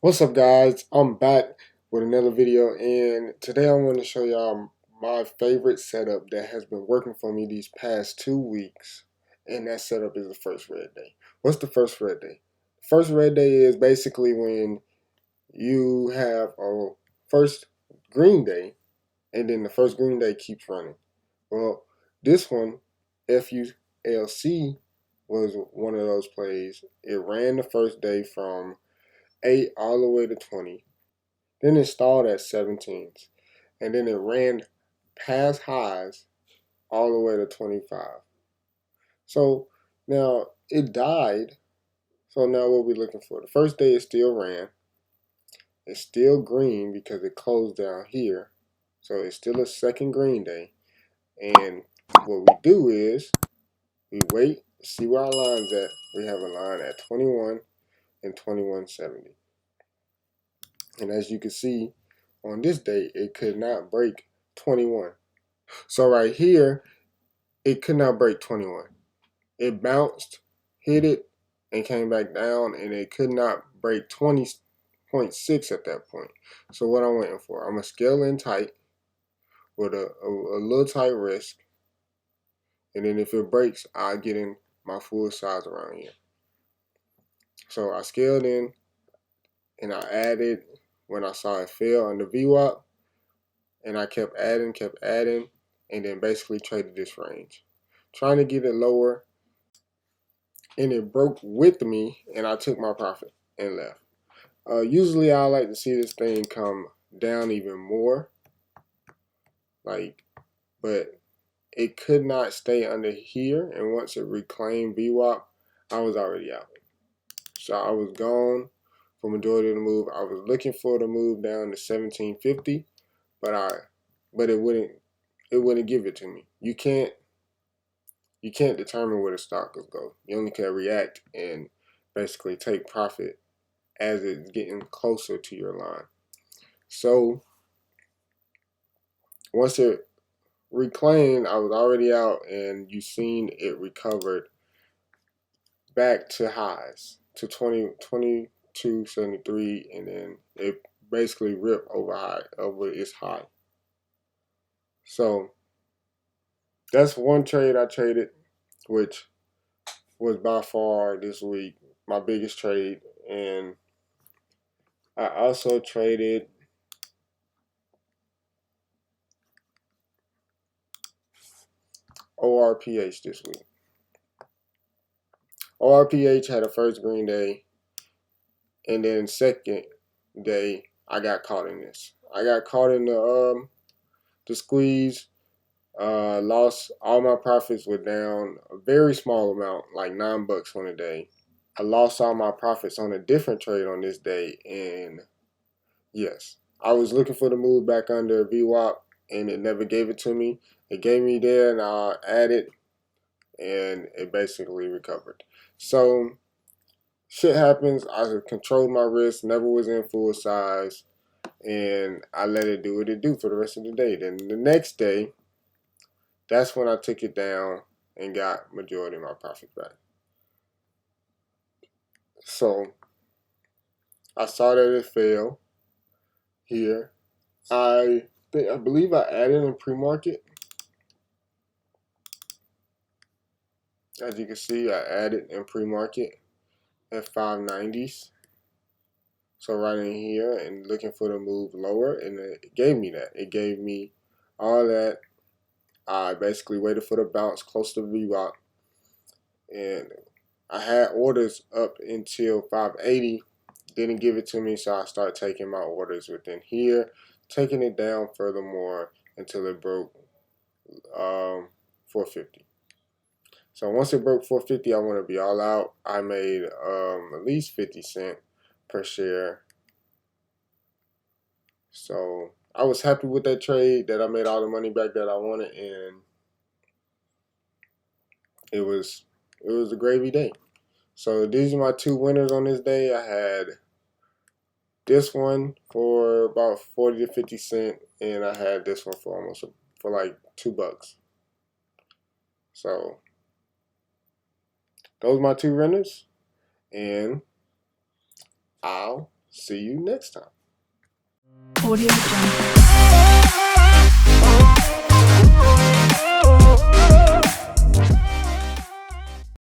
What's up, guys? I'm back with another video, and today I want to show y'all my favorite setup that has been working for me these past 2 weeks. And that setup is the first red day. What's the first red day? The first red day is basically when you have a first green day, and then the first green day keeps running. Well, this one, FULC, was one of those plays. It ran the first day from 8 all the way to 20. Then it stalled at 17s. And then it ran past highs all the way to 25. So now it died. So now what we're looking for? The first day it still ran. It's still green because it closed down here. So it's still a second green day. And what we do is we wait, see where our line's at. We have a line at 21 and 21.70. And as you can see, on this day, it could not break 21. So right here, it could not break 21. It bounced, hit it, and came back down, and it could not break 20.6 at that point. So what I'm waiting for, I'm going to scale in tight with a little tight risk, and then if it breaks, I'll get in my full size around here. So I scaled in, and I added when I saw it fail on the VWAP, and I kept adding, and then basically traded this range. Trying to get it lower, and it broke with me, and I took my profit and left. Usually I like to see this thing come down even more, but it could not stay under here, and once it reclaimed VWAP, I was already out. So I was gone for majority of the move. I was looking for the move down to 1750, but it wouldn't give it to me. You can't determine where the stock is go. You only can react and basically take profit as it's getting closer to your line. So once it reclaimed, I was already out, and you seen it recovered back to highs to 22.73, and then it basically ripped over its high. So that's one trade I traded, which was by far this week my biggest trade. And I also traded ORPH this week. ORPH had a first green day, and then second day I got caught in this. I got caught in the squeeze. Lost all my profits, were down a very small amount, like $9 on a day. I lost all my profits on a different trade on this day, and yes, I was looking for the move back under VWAP, and it never gave it to me. It gave me there, and I added, and it basically recovered. So shit happens. I controlled my risk, never was in full size, and I let it do what it do for the rest of the day. Then the next day, that's when I took it down and got majority of my profits back. So I saw that it failed here. I believe I added in pre-market. As you can see, I added in pre-market at 590s. So right in here and looking for the move lower, and it gave me that. It gave me all that. I basically waited for the bounce close to VWAP, and I had orders up until 580. Didn't give it to me, so I started taking my orders within here, taking it down furthermore until it broke 450. So once it broke 450, I want to be all out. I made at least 50 cents per share. So I was happy with that trade, that I made all the money back that I wanted, and it was a gravy day. So these are my two winners on this day. I had this one for about 40 to 50 cents, and I had this one for like $2. So those are my two winners, and I'll See you next time. Audio Jungle.